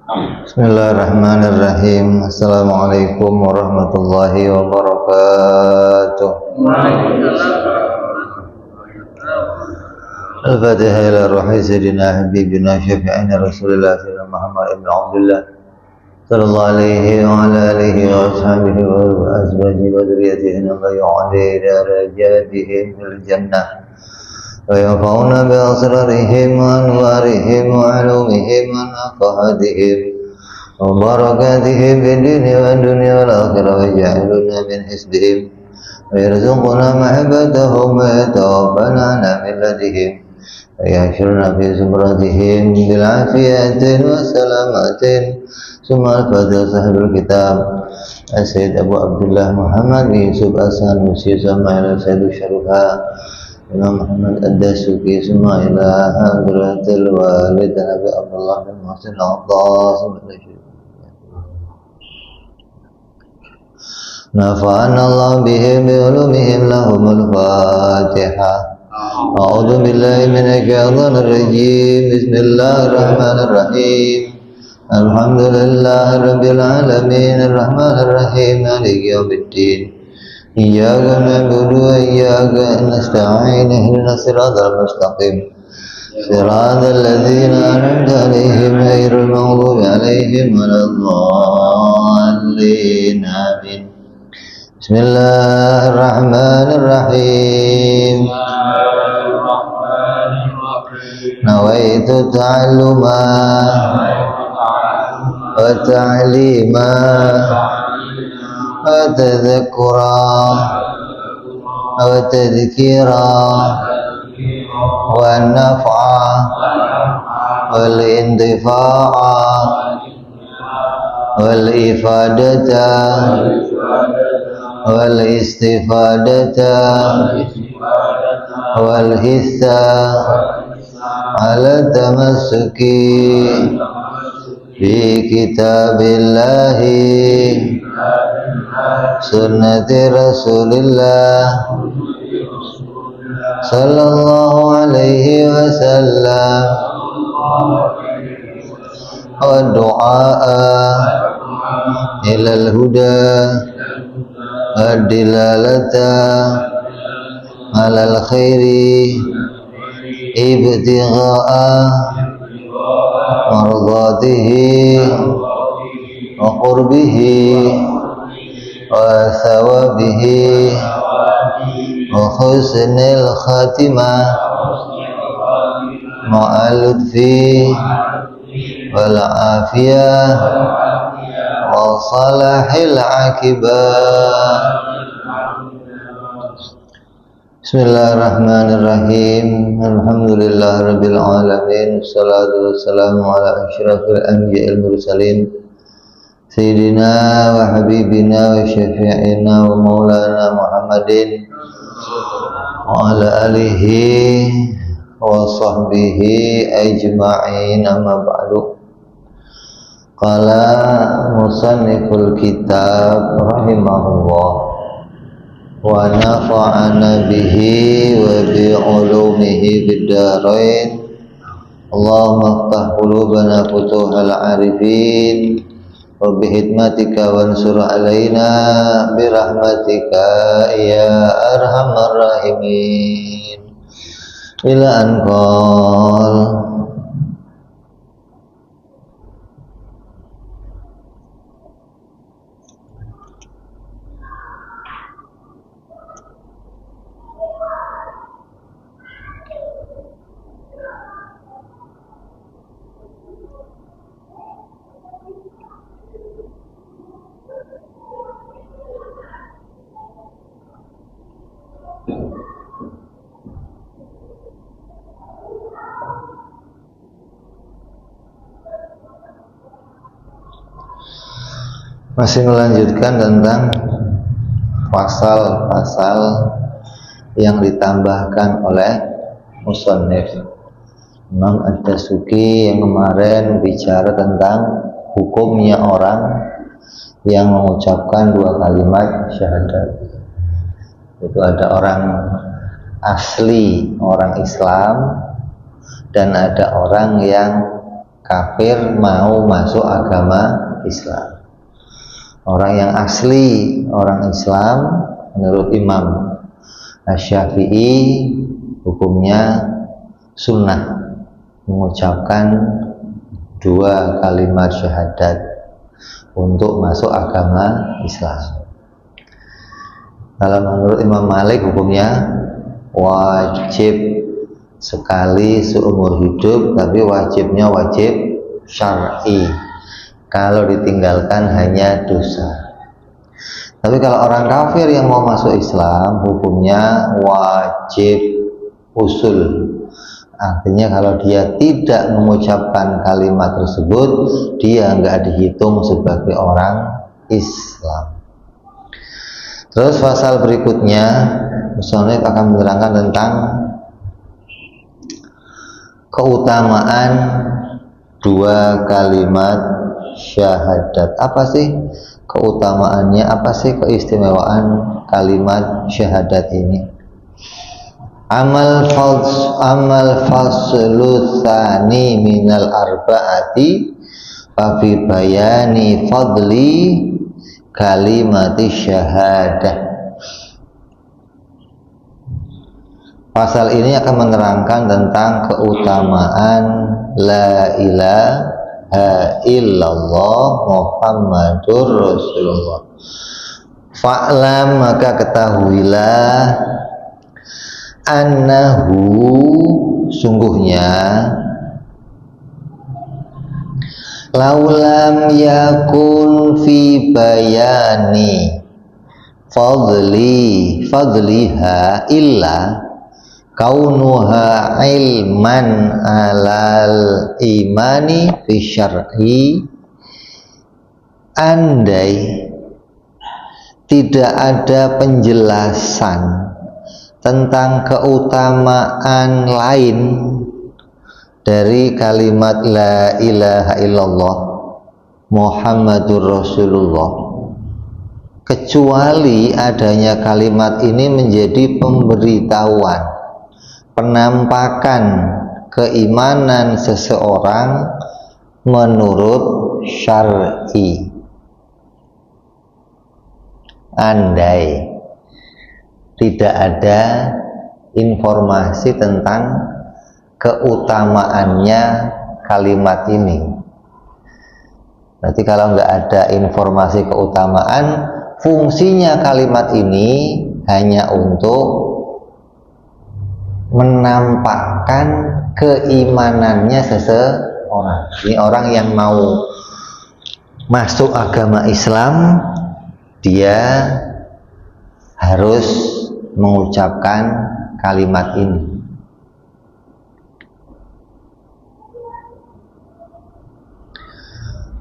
Bismillahirrahmanirrahim. Assalamualaikum warahmatullahi wabarakatuh. Al-Fatihah ila ruhi sayyidina habibina syafi'ina Rasulillah sayyidina Muhammad ibn Abdullah sallallahu alaihi wa ala alihi wa ashabihi wa azwajihi wa dzurriyyatihi wa yu'ali darajatihim fil jannah wa yanfa'una bi asrarihim wa anwarihim wa ulumihim wa nafahadihim wa barakatihim fid dunya wa dunya wal akhirah wa ja'aluna min hisbihim wa yarzuquna mahabbatahum wa yatawaffana ala millatihim wa yahshuruna fi zumratihim bil afiyatin wa salamatin. Summa al-Fatiha sahibul kitab Sayyid Abu Abdullah Muhammad Yusuf As-Sanusi sama ila Sayyid Syarifah Imam Muhammad Ad-Dasuki summa ila hadratil walid Nabi Abdullah bin Muhsin Al-Abbas nafa'ana Allah bihim bi ulumihim lahumul Fatihah. A'udzu billahi minasy syaithanir rajim. Bismillahirrahmanirrahim. Alhamdulillahi rabbil alamin arrahmanir rahim maliki yaumiddin. Iyyaka na'budu wa iyyaka nasta'in ihdinas siratal mustaqim. Siratal ladzina an'amta 'alaihim ghairil maghdubi 'alaihim waladdallin. Amin. Bismillahirrahmanirrahim. Nawaitu ta'alluma wa ta'lima wa tadhakkura wa tadhkira wa naf'a wal intifa'a wal ifadata wal istifadata wal hissa ala tamassuki fi kitabillahi sunnati rasulillah sallallahu alaihi wasallam wa du'a ilal huda wa dilalata alal khairi ibtigha'a mardatihi wa qurbihi wa thawabihi wa husnil khatimah ma'al lutfi wal afiyah wa salahil akibah. Bismillahirrahmanirrahim. Alhamdulillahirabbil alamin. Wassalatu wassalamu ala asyrafil anbiya'il mursalin sayyidina wa habibina wa syafi'ina wa maulana Muhammadin wa ala alihi wa sahbihi ajma'in. Amma ba'du. Qala musanniful kitab rahimahullah wa nafa'ana bihi wa bi ulumihi bid darain. Allahumma iftah qulubana futuhal arifin wa bi hikmatika wansur alaina bi rahmatika ya arhamar rahimin. Ila anqal masih melanjutkan tentang pasal-pasal yang ditambahkan oleh musannif Imam Ad-Dasuki yang kemarin bicara tentang hukumnya orang yang mengucapkan dua kalimat syahadat. Itu ada orang asli, orang Islam, dan ada orang yang kafir mau masuk agama Islam. Orang yang asli orang Islam menurut Imam Asy-Syafi'i hukumnya sunnah mengucapkan 2 kalimat syahadat untuk masuk agama Islam. Kalau menurut Imam Malik hukumnya wajib sekali seumur hidup, tapi wajibnya wajib syar'i. Kalau ditinggalkan hanya dosa. Tapi kalau orang kafir yang mau masuk Islam hukumnya wajib usul. Artinya kalau dia tidak mengucapkan kalimat tersebut, dia nggak dihitung sebagai orang Islam. Terus pasal berikutnya musannif akan menerangkan tentang keutamaan 2 kalimat syahadat. Apa sih keutamaannya? Apa sih keistimewaan kalimat syahadat ini? Amal faslu tsani minal arba'ati fa fi bayani fadli kalimati syahadah. Pasal ini akan menerangkan tentang keutamaan la ilaha illallah Muhammadur Rasulullah. Fa'lam, maka ketahuilah, annahu, sungguhnya, laulam yakun fi bayani fadliha illa kaunuha ilman alal imani fi syar'i. Andai tidak ada penjelasan tentang keutamaan lain dari kalimat la ilaha illallah Muhammadur Rasulullah, kecuali adanya kalimat ini menjadi pemberitahuan, penampakan keimanan seseorang menurut syar'i. Andai tidak ada informasi tentang keutamaannya kalimat ini, berarti kalau nggak ada informasi keutamaan, fungsinya kalimat ini hanya untuk menampakkan keimanannya seseorang. Ini orang yang mau masuk agama Islam, dia harus mengucapkan kalimat ini.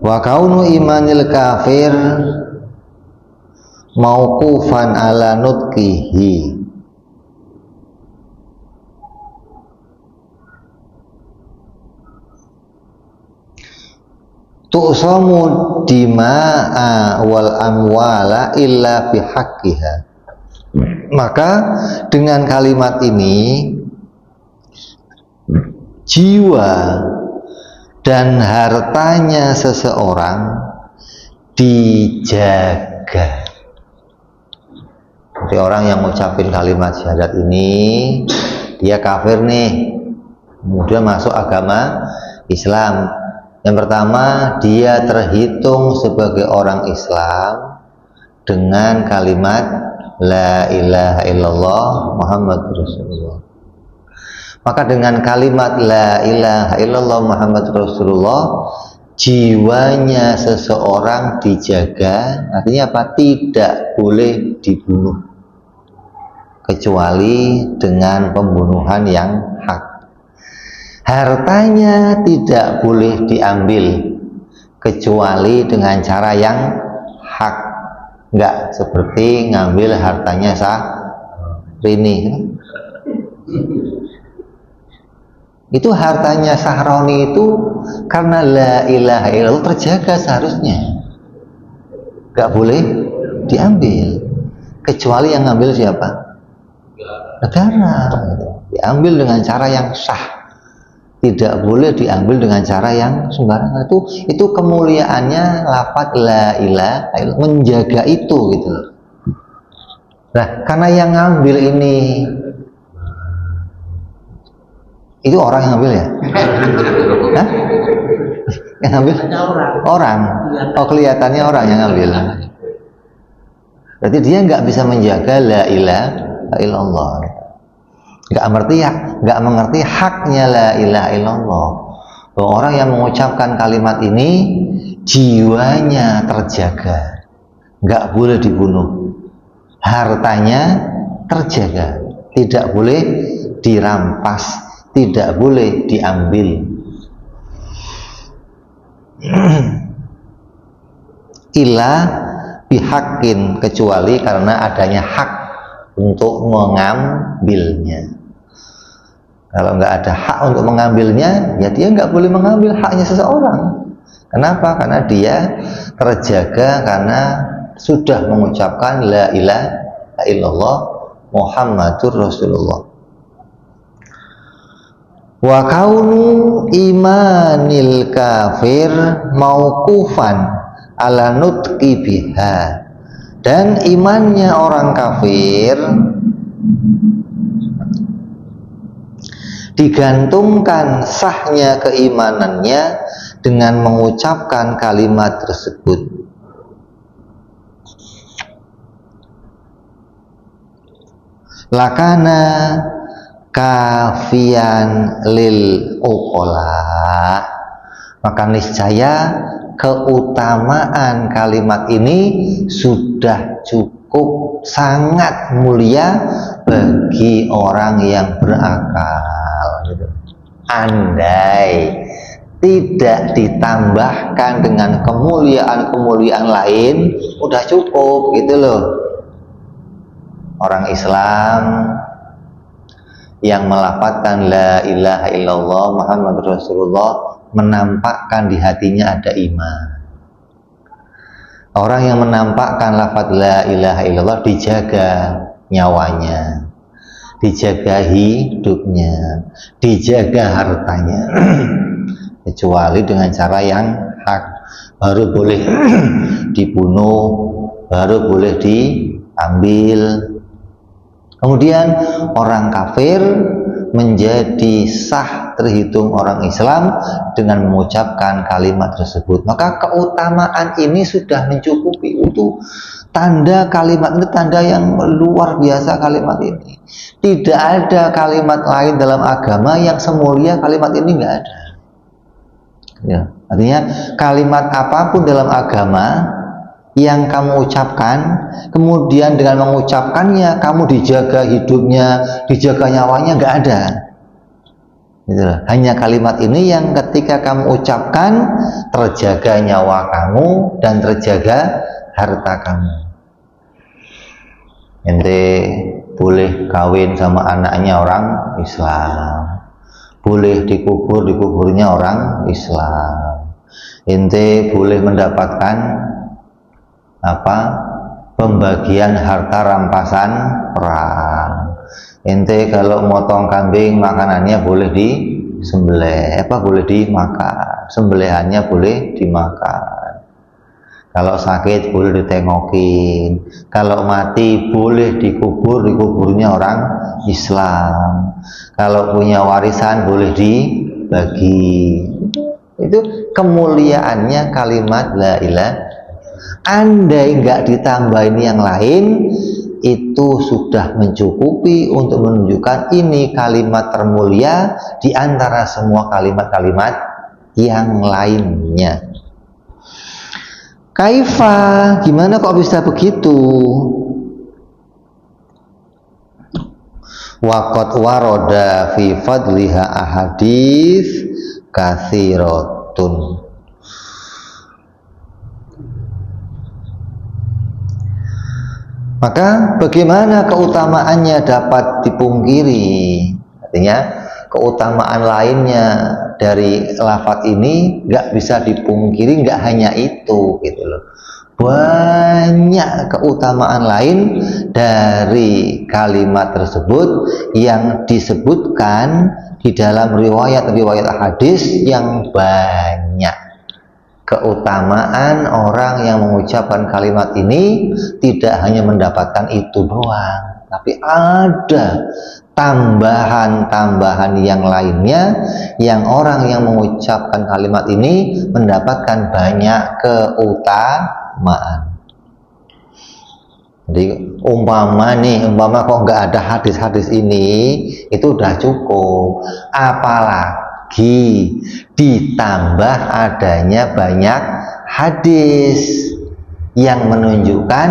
Wa kaunu imanil kafir mauqufan ala nutqihi, tu'samu dima'a wal amwala illa bihaqqiha. Maka dengan kalimat ini jiwa dan hartanya seseorang dijaga. Jadi orang yang ngucapin kalimat syahadat ini, dia kafir nih, kemudian masuk agama Islam. Yang pertama, dia terhitung sebagai orang Islam dengan kalimat la ilaha illallah Muhammadur Rasulullah. Maka dengan kalimat la ilaha illallah Muhammadur Rasulullah, jiwanya seseorang dijaga. Artinya apa? Tidak boleh dibunuh kecuali dengan pembunuhan yang hak. Hartanya tidak boleh diambil kecuali dengan cara yang hak. Enggak seperti ngambil hartanya Sahrini. Itu hartanya Sahroni itu karena la ilaha illallah terjaga seharusnya, enggak boleh diambil kecuali yang ngambil siapa? Negara. Diambil dengan cara yang sah. tidak boleh diambil dengan cara yang sembarangan. Itu kemuliaannya lafaz la ilaha illallah, menjaga itu gitu loh. Nah, karena yang ngambil ini itu orang yang ngambil ya? Hah? Yang ngambil? Orang. Oh, kelihatannya orang yang ngambil. Berarti dia nggak bisa menjaga la ilaha illallah. Nggak mengerti haknya la ilaha illallah. Bahwa orang yang mengucapkan kalimat ini jiwanya terjaga, nggak boleh dibunuh, hartanya terjaga, tidak boleh dirampas, tidak boleh diambil. Ila bihakin, kecuali karena adanya hak untuk mengambilnya. Kalau nggak ada hak untuk mengambilnya, ya dia nggak boleh mengambil haknya seseorang. Kenapa? Karena dia terjaga karena sudah mengucapkan la ilaha illallah Muhammadur Rasulullah. Wa kaunu imanil kafir mauqufan ala nutqi biha, dan imannya orang kafir digantungkan sahnya keimanannya dengan mengucapkan kalimat tersebut. Lakana kafian lil uqala, maka niscaya keutamaan kalimat ini sudah cukup sangat mulia bagi orang yang berakal. Andai tidak ditambahkan dengan kemuliaan-kemuliaan lain, udah cukup gitu loh. Orang Islam yang melafazkan la ilaha illallah Muhammadur Rasulullah menampakkan di hatinya ada iman. Orang yang menampakkan lafaz la ilaha illallah dijaga nyawanya, dijaga hidupnya, dijaga hartanya. Kecuali dengan cara yang hak, baru boleh dibunuh, baru boleh diambil. Kemudian orang kafir menjadi sah terhitung orang Islam dengan mengucapkan kalimat tersebut. Maka keutamaan ini sudah mencukupi. Itu tanda kalimat ini, tanda yang luar biasa kalimat ini. Tidak ada kalimat lain dalam agama yang semulia kalimat ini, nggak ada. Ya, artinya kalimat apapun dalam agama yang kamu ucapkan, kemudian dengan mengucapkannya kamu dijaga hidupnya, dijaga nyawanya, nggak ada. Gitu loh. Hanya kalimat ini yang ketika kamu ucapkan terjaga nyawa kamu dan terjaga harta kamu. Ente boleh kawin sama anaknya orang Islam, boleh dikubur di kuburnya orang Islam. Ente boleh mendapatkan pembagian harta rampasan perang. Ente kalau motong kambing makanannya boleh disembelih, boleh dimakan, sembelihannya boleh dimakan. Kalau sakit boleh ditengokin, kalau mati boleh dikubur di kuburnya orang Islam. Kalau punya warisan boleh dibagi. Itu kemuliaannya kalimat la ilaha. Andai nggak ditambahin yang lain, itu sudah mencukupi untuk menunjukkan ini kalimat termulia di antara semua kalimat-kalimat yang lainnya. Kaifa, gimana kok bisa begitu? Waqad waroda fi fadliha ahadits katsiratun. Maka bagaimana keutamaannya dapat dipungkiri? Artinya keutamaan lainnya dari lafaz ini nggak bisa dipungkiri, nggak hanya itu gitu loh. Banyak keutamaan lain dari kalimat tersebut yang disebutkan di dalam riwayat-riwayat hadis yang banyak. Keutamaan orang yang mengucapkan kalimat ini tidak hanya mendapatkan itu doang, tapi ada tambahan-tambahan yang lainnya, yang orang yang mengucapkan kalimat ini mendapatkan banyak keutamaan. Jadi umpama kok nggak ada hadis-hadis ini, itu udah cukup. Apalagi ditambah adanya banyak hadis yang menunjukkan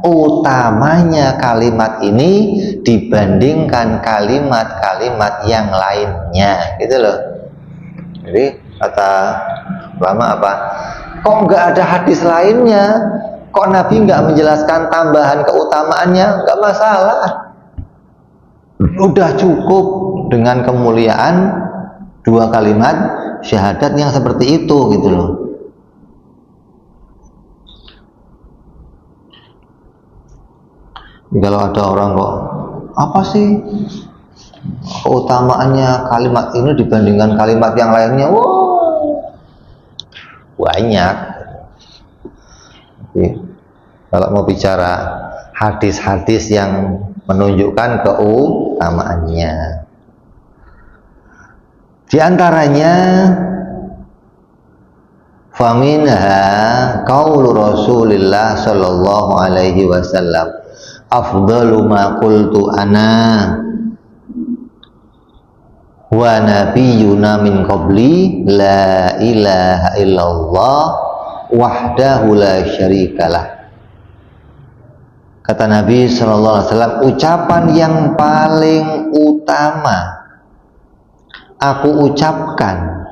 utamanya kalimat ini dibandingkan kalimat-kalimat yang lainnya, gitu loh. Jadi kata ulama apa? Kok nggak ada hadis lainnya? Kok Nabi nggak menjelaskan tambahan keutamaannya? Nggak masalah. Udah cukup dengan kemuliaan dua kalimat syahadat yang seperti itu, gitu loh. Jadi kalau ada orang kok, apa sih keutamaannya kalimat ini dibandingkan kalimat yang lainnya? Wow, banyak. Jadi, kalau mau bicara hadis-hadis yang menunjukkan keutamaannya, di antaranya faminha qaulu Rasulillah sallallahu alaihi wasallam, afdalu ma qultu ana wa nabiyyuna min qabli la ilaha illallah wahdahu la syarikalah. Kata Nabi sallallahu alaihi wasallam, ucapan yang paling utama aku ucapkan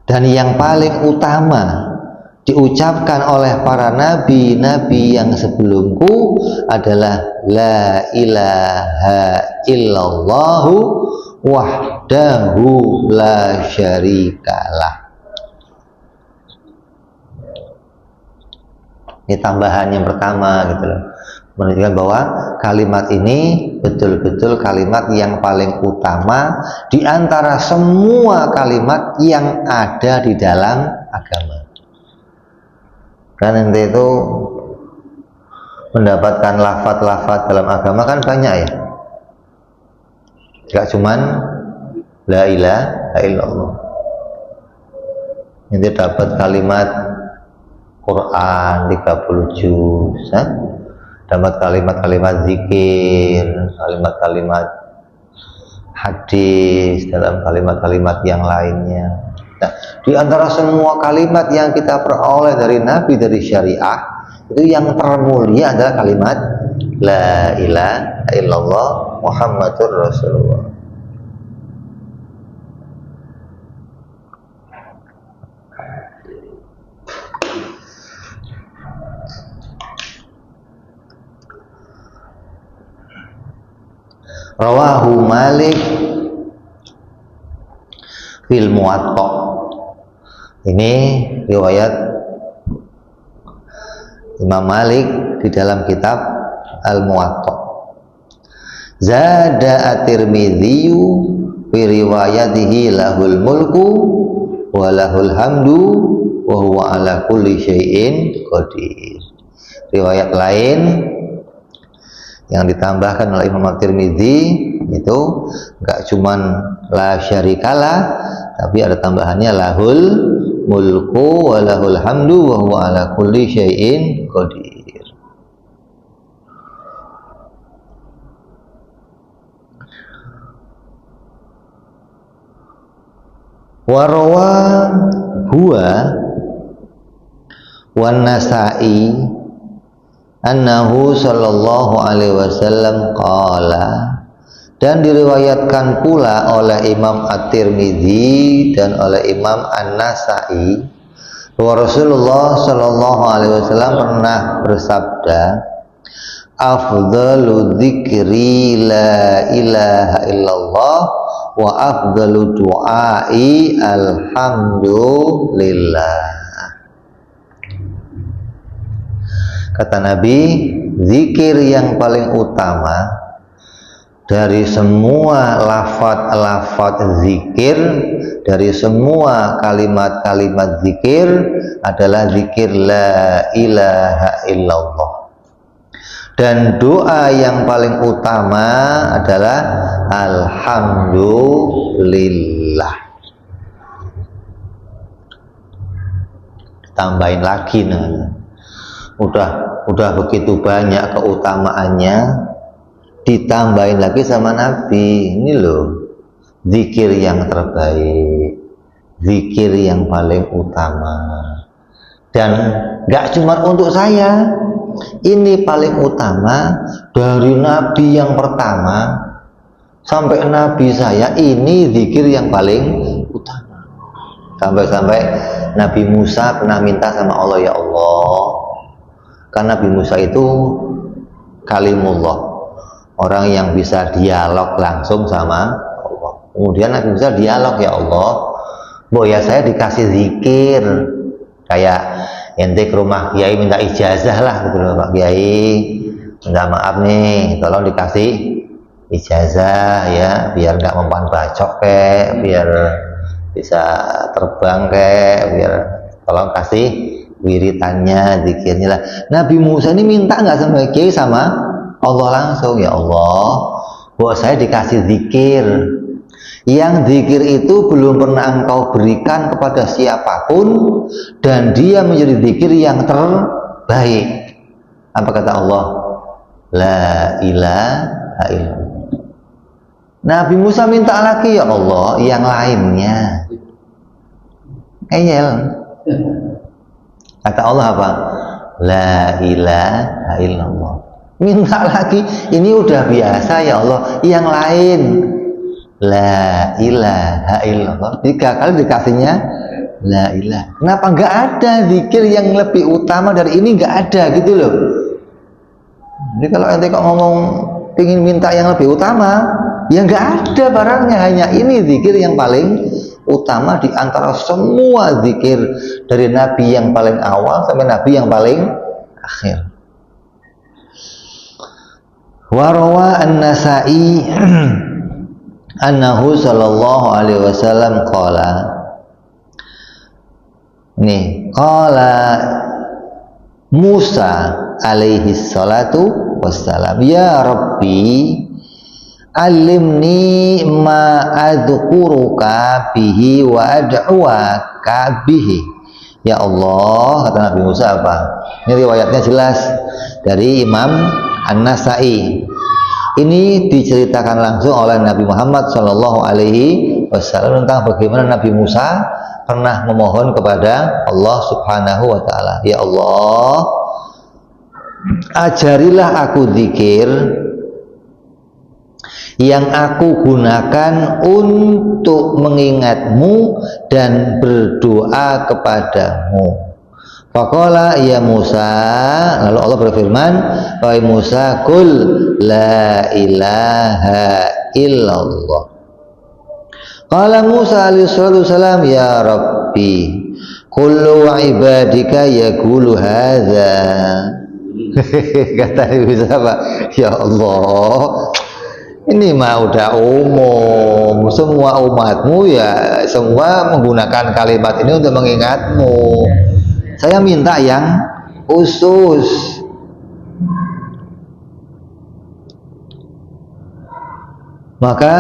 dan yang paling utama diucapkan oleh para nabi-nabi yang sebelumku adalah la ilaha illallahu wahdahu la syarikalah. Ini tambahan yang pertama, gitu loh, menunjukkan bahwa kalimat ini betul-betul kalimat yang paling utama di antara semua kalimat yang ada di dalam agama. Dan nanti itu mendapatkan lafaz-lafaz dalam agama kan banyak ya, gak cuman la ilaha illallah. Nanti dapat kalimat Quran 30 juz, dapat kalimat-kalimat zikir, kalimat-kalimat hadis, dalam kalimat-kalimat yang lainnya. Nah, di antara semua kalimat yang kita peroleh dari Nabi, dari syariah, itu yang termulia adalah kalimat la ilaha illallah Muhammadur Rasulullah. Rawahu Malik fil Muwatta. Ini riwayat Imam Malik di dalam kitab Al-Muwatta. Zada at-Tirmidzi fi riwayatihi lahul mulku wa lahul hamdu wa huwa ala kulli syai'in qadir. Riwayat lain yang ditambahkan oleh Imam At-Tirmidzi itu enggak cuman la syarikalah, tapi ada tambahannya lahul mulku wa lahul hamdu wa huwa ala kulli syai'in qadir. Wa rawa huwa wan Nasa'i annahu sallallahu alaihi wasallam qala, dan diriwayatkan pula oleh Imam At-Tirmidzi dan oleh Imam An-Nasa'i bahwa Rasulullah sallallahu alaihi wasallam pernah bersabda, afdalu dzikri la ilaha illallah wa afdalu du'ai alhamdulillah. Kata Nabi, zikir yang paling utama dari semua lafaz-lafaz zikir, dari semua kalimat-kalimat zikir adalah zikir la ilaha illallah. Dan doa yang paling utama adalah alhamdulillah. Tambahin lagi nih. Udah begitu banyak keutamaannya, ditambahin lagi sama Nabi. Ini loh zikir yang terbaik, zikir yang paling utama. Dan gak cuma untuk saya, ini paling utama dari Nabi yang pertama sampai Nabi saya, ini zikir yang paling utama. Sampai-sampai Nabi Musa pernah minta sama Allah, ya Allah, karena Nabi Musa itu kalimullah, orang yang bisa dialog langsung sama Allah. Kemudian Nabi Musa dialog, ya Allah, ya saya dikasih zikir kayak ente ke rumah kiai minta ijazah lah gitu loh, Pak Kiai, minta maaf nih, tolong dikasih ijazah ya, biar nggak mempan bacok kayak, biar bisa terbang kayak, biar tolong kasih wiritannya, zikirnya lah. Nabi Musa ini minta nggak sama kiai, sama Allah langsung, ya Allah, bahwa saya dikasih zikir, yang zikir itu belum pernah engkau berikan kepada siapapun, dan dia menjadi zikir yang terbaik. Apa kata Allah? La ilaha illallah. Nabi Musa minta lagi, ya Allah, yang lainnya. Kata Allah apa? La ilaha illallah. Minta lagi, ini udah biasa ya Allah, yang lain. La ilaha illallah. 3 kali dikasihnya la ilaha. Kenapa nggak ada zikir yang lebih utama dari ini? Nggak ada gitu loh. Jadi kalau ente kok ngomong ingin minta yang lebih utama, ya nggak ada barangnya, hanya ini zikir yang paling utama di antara semua zikir, dari Nabi yang paling awal sampai Nabi yang paling akhir. Warawa an-Nasa'i annahu sallallahu alaihi wasallam qala, nih qala Musa alaihi salatu wassalam, ya Rabbi alimni ma adzkuruka bihi wa ad'uaka bihi. Ya Allah, kata Nabi Musa apa? Ini riwayatnya jelas dari Imam An-Nasa'i. Ini diceritakan langsung oleh Nabi Muhammad Shallallahu Alaihi Wasallam tentang bagaimana Nabi Musa pernah memohon kepada Allah Subhanahu Wa Taala, ya Allah, ajarilah aku zikir yang aku gunakan untuk mengingatmu dan berdoa kepadamu. Faqala ya Musa, lalu Allah berfirman, wahai Musa, qul la ilaha illallah. Qala Musa alaihi salam, ya Rabbi, kullu ibadika yaqulu hadza. Kata Musa apa? Ya Allah, ini mah udah umum, semua umatmu ya semua menggunakan kalimat ini untuk mengingatmu. Saya minta yang khusus. Maka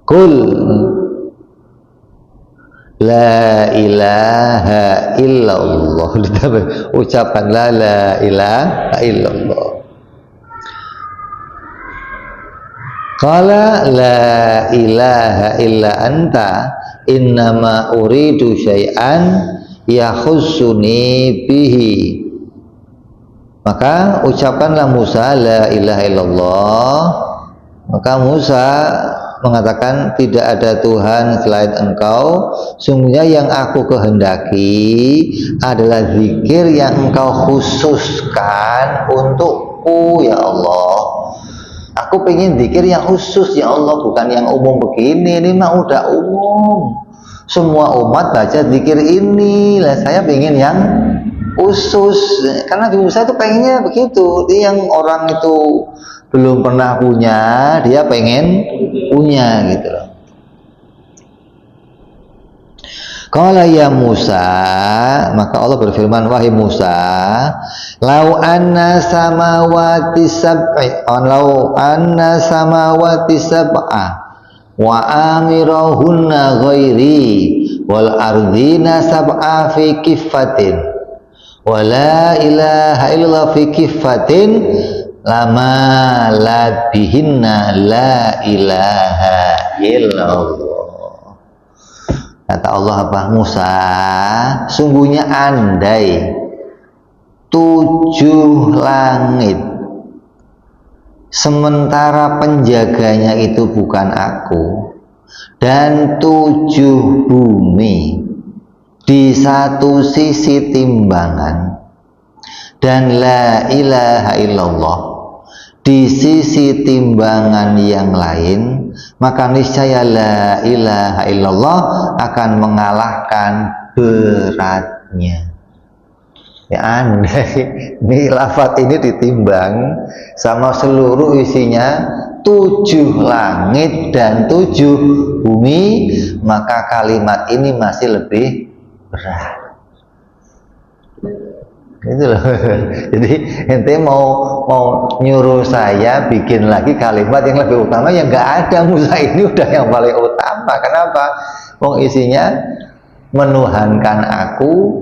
qul la ilaha illallah, ucapkan la ilaha illallah. Qala la ilaha illa anta innama uridu syai'an yakhussuni bihi. Maka ucapkanlah Musa la ilaha illallah. Maka Musa mengatakan, tidak ada Tuhan selain engkau, sungguhnya yang aku kehendaki adalah zikir yang engkau khususkan untukku, ya Allah. Aku pengen zikir yang khusus, ya Allah, bukan yang umum begini. Ini mah udah umum, semua umat baca zikir ini lah, saya pengen yang khusus karena Nabi Musa itu pengennya begitu. Dia yang orang itu belum pernah punya, dia pengen punya gitu loh. Qala ya Musa, maka Allah berfirman, wahai Musa, lau anna samawati sab'a wa amirahunna ghairi wal ardina sab'a fi kiffatin wa la ilaha illallah fi kiffatin lama labihinna la ilaha illallah. Kata Allah apa? Musa, sungguhnya andai 7 langit sementara penjaganya itu bukan aku, dan 7 bumi di satu sisi timbangan, dan la ilaha illallah di sisi timbangan yang lain, maka niscaya la ilaha illallah akan mengalahkan beratnya. Ya andai ini lafaz ini ditimbang sama seluruh isinya 7 langit dan 7 bumi, maka kalimat ini masih lebih berat. Gitu loh. Jadi ente mau nyuruh saya bikin lagi kalimat yang lebih utama, yang nggak ada. Musa ini udah yang paling utama. Kenapa? Wong isinya menuhankan aku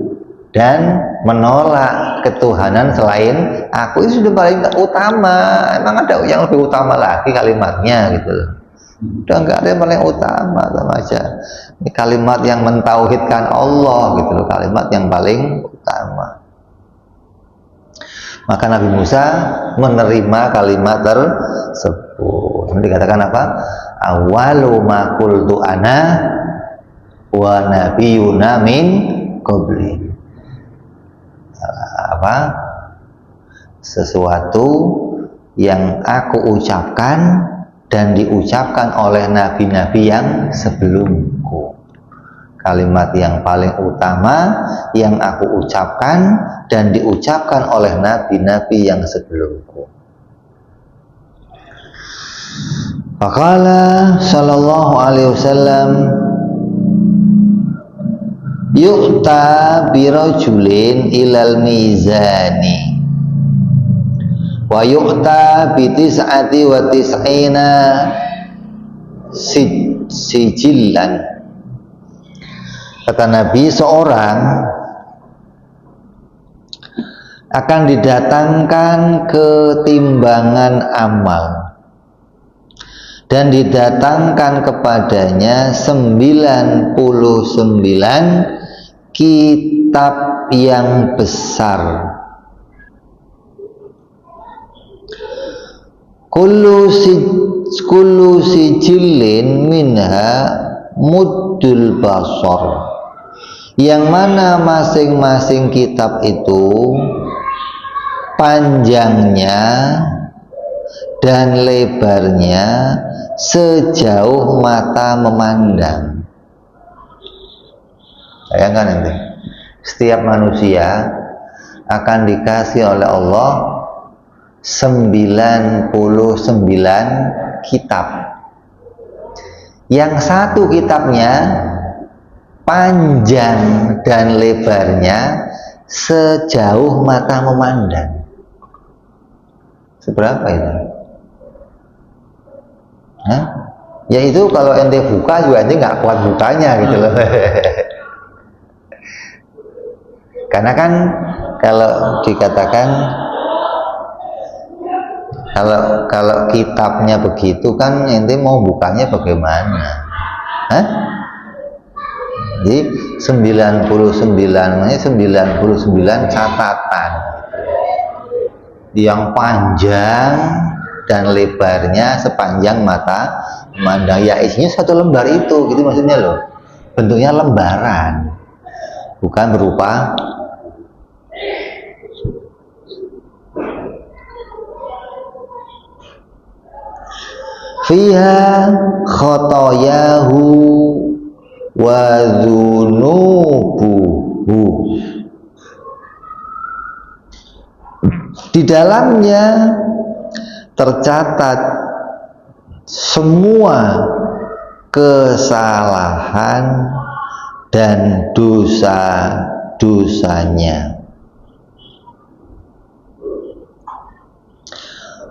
dan menolak ketuhanan selain aku, itu sudah paling utama. Emang ada yang lebih utama lagi kalimatnya gitu loh. Udah nggak ada yang paling utama, sama aja. Ini kalimat yang mentauhidkan Allah gitu loh, kalimat yang paling utama. Maka Nabi Musa menerima kalimat tersebut. Ini dikatakan apa? Awalu ma qultu ana wa nabiyuna min qabli. Apa? Sesuatu yang aku ucapkan dan diucapkan oleh nabi-nabi yang sebelumku. Kalimat yang paling utama yang aku ucapkan dan diucapkan oleh nabi-nabi yang sebelumku. Faqala sallallahu alaihi wasallam, yu'ta birajulin ilal mizani wa yu'ta bitis'ati wa tis'ina sijillan. Kata Nabi, seorang akan didatangkan ke timbangan amal dan didatangkan kepadanya 99 kitab yang besar. Kullu sijillin minha muddul basar, yang mana masing-masing kitab itu panjangnya dan lebarnya sejauh mata memandang. Bayangkan nanti setiap manusia akan dikasih oleh Allah 99 kitab. Yang satu kitabnya panjang dan lebarnya sejauh mata memandang. Seberapa itu? Hah? Ya itu kalau ente buka juga ente nggak kuat bukanya gitu loh. Karena kan kalau dikatakan kalau kitabnya begitu kan ente mau bukanya bagaimana? Hah? Jadi 99 catatan yang panjang dan lebarnya sepanjang mata memandang. Ya isinya satu lembar itu, gitu maksudnya loh. Bentuknya lembaran, bukan berupa fiha khotoyahu wa dzunubuhu. Di dalamnya tercatat semua kesalahan dan dosa-dosanya.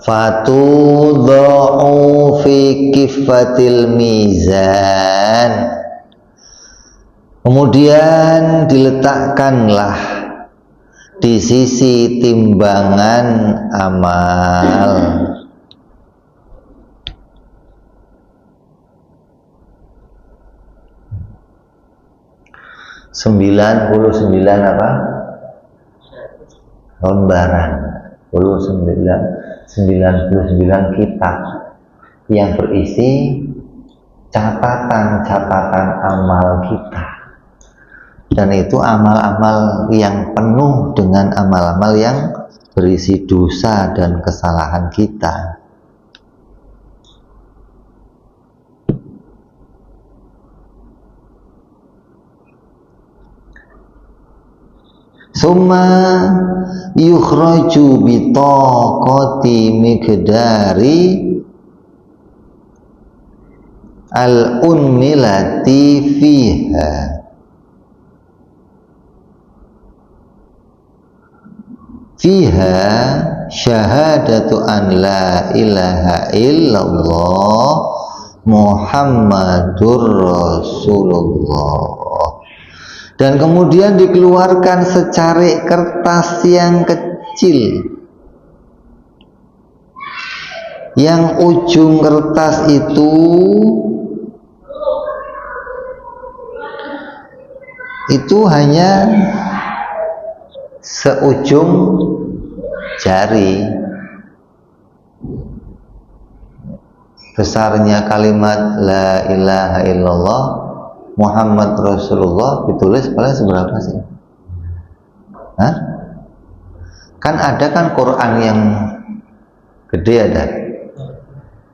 Fatudha'u fi kifatil mizan. Kemudian diletakkanlah di sisi timbangan amal. $99 apa? Lembaran. 99 kitab yang berisi catatan-catatan amal kita. Dan itu amal-amal yang penuh dengan amal-amal yang berisi dosa dan kesalahan kita. Summa yukhraju bitaqati miqdari al-unmilati fiha. Fiha syahadatu an la ilaha illallah Muhammadur Rasulullah. Dan kemudian dikeluarkan secarik kertas yang kecil, yang ujung kertas itu hanya seujung jari. Besarnya kalimat la ilaha illallah Muhammad Rasulullah ditulis paling seberapa sih? Hah? Kan ada kan Quran yang gede ada?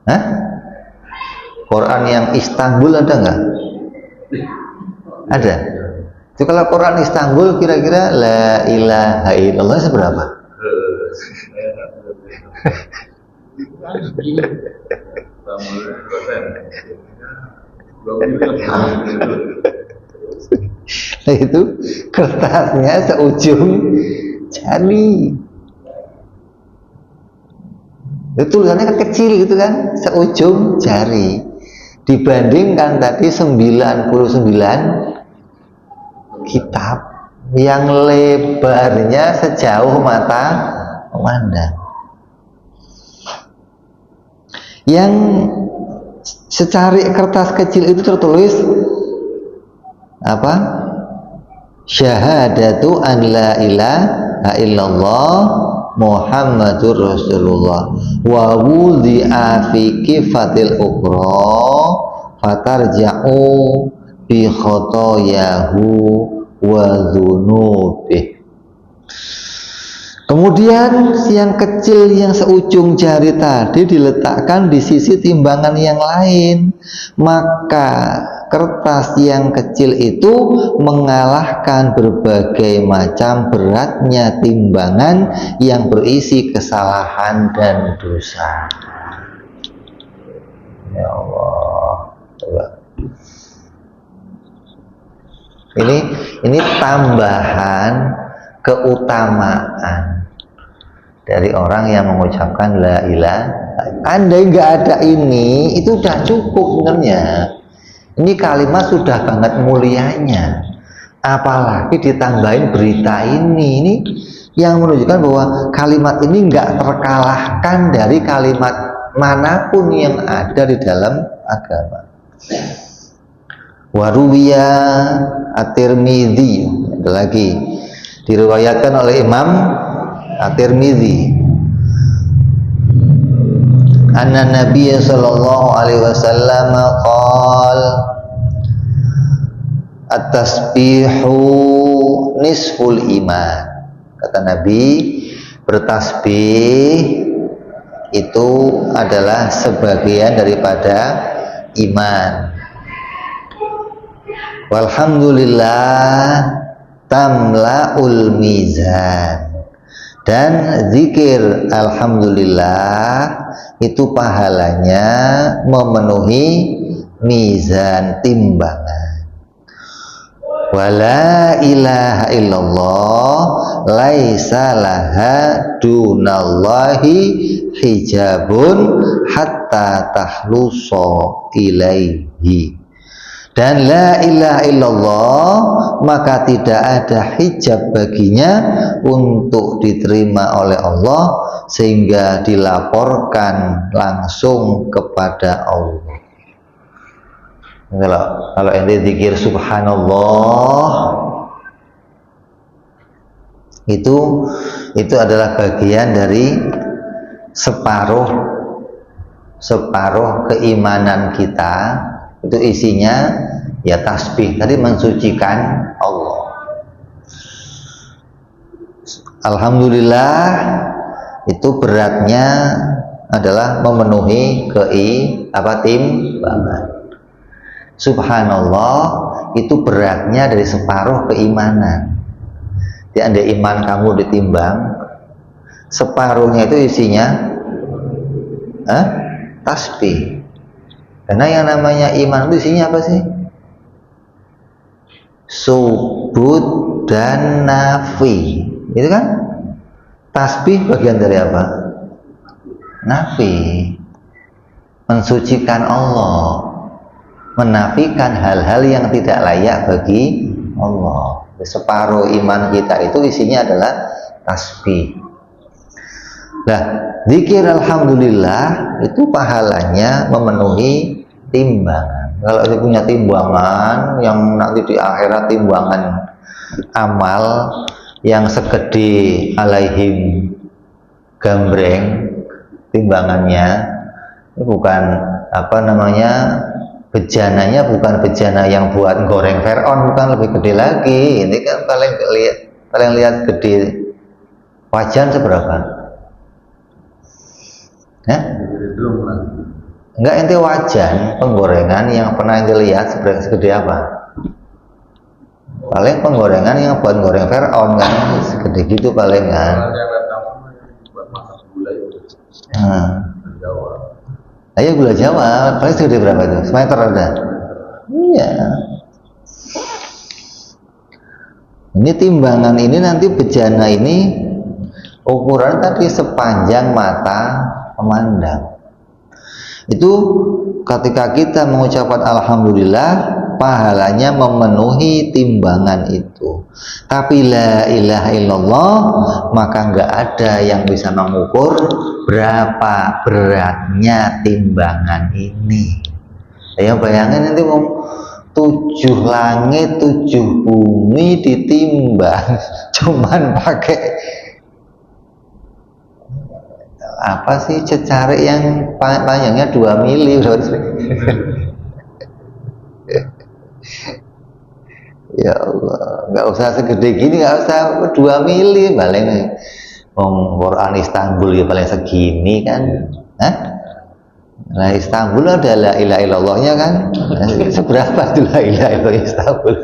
Hah? Quran yang Istanbul ada nggak? Ada. Itu kalau Quran Istanbul kira-kira la ilaha illallah seberapa? Nah itu kertasnya seujung jari. Itu tulisannya kan kecil gitu kan, seujung jari. Dibandingkan tadi 99 kitab yang lebarnya sejauh mata memandang. Yang secarik kertas kecil itu tertulis apa? Syahadatu an la ilaha illallah Muhammadur Rasulullah wa wudhi'a fi kifatil ukhra fatarja'u bi khotoyahu wa dzunubih. Kemudian yang kecil yang seujung jari tadi diletakkan di sisi timbangan yang lain, maka kertas yang kecil itu mengalahkan berbagai macam beratnya timbangan yang berisi kesalahan dan dosa. Ya Allah, coba. Ini tambahan keutamaan dari orang yang mengucapkan la ilaha. Andai nggak ada ini, itu udah cukup sebenarnya. Ini kalimat sudah banget mulianya. Apalagi ditambahin berita ini yang menunjukkan bahwa kalimat ini nggak terkalahkan dari kalimat manapun yang ada di dalam agama. Waruwiya at-Tirmidzi, ada lagi diriwayatkan oleh Imam at-Tirmidzi, anna Nabiy sallallahu alaihi wasallam qala at-tasbihu nisful iman. Kata Nabi, bertasbih itu adalah sebagian daripada iman. Walhamdulillah tamlaul mizan. Dan zikir alhamdulillah itu pahalanya memenuhi mizan, timbangan. Wala ilaha illallah laisa laha dunallahi hijabun hatta tahlusa ilaihi. Dan la ilaha illallah maka tidak ada hijab baginya untuk diterima oleh Allah sehingga dilaporkan langsung kepada Allah. Kalau ente zikir subhanallah itu adalah bagian dari separuh keimanan kita. Itu isinya ya tasbih, tadi mensucikan Allah. Alhamdulillah itu beratnya adalah memenuhi timbangan. Subhanallah itu beratnya dari separuh keimanan. Jadi andai iman kamu ditimbang, separuhnya itu isinya tasbih. Karena yang namanya iman itu isinya apa sih? Subut dan nafi, itu kan? Tasbih bagian dari apa? Nafi, mensucikan Allah, menafikan hal-hal yang tidak layak bagi Allah. Separuh iman kita itu isinya adalah tasbih. Nah, zikir alhamdulillah itu pahalanya memenuhi timbangan. Kalau dia punya timbangan yang nanti di akhirat timbangan amal yang segede alaihim gambreng, timbangannya ini bukan bejananya bukan bejana yang buat goreng Fir'aun, bukan, lebih gede lagi. Ini kan paling lihat gede. Wajan seberapa? Enggak, ente wajan penggorengan yang pernah ente lihat segede apa? Paling penggorengan yang buat goreng Fir'aun kan, segede gitu paling kan. Ayo gula Jawa, paling segede berapa itu? Semeter ada? Iya. Ini timbangan ini nanti bejana ini ukuran tadi sepanjang mata memandang. Itu ketika kita mengucapkan alhamdulillah, pahalanya memenuhi timbangan itu. Tapi la ilaha illallah maka nggak ada yang bisa mengukur berapa beratnya timbangan ini. Ya bayangin nanti 7 langit 7 bumi ditimbang cuman pakai apa sih, cecarik yang panjangnya 2 mili. Ya Allah, nggak usah segede gini, nggak usah 2 mili paling. Quran Istanbul ya paling segini kan. Nah Istanbul ada la ilaha illallahnya kan. Seberapa itu la ilaha illallah Istanbul?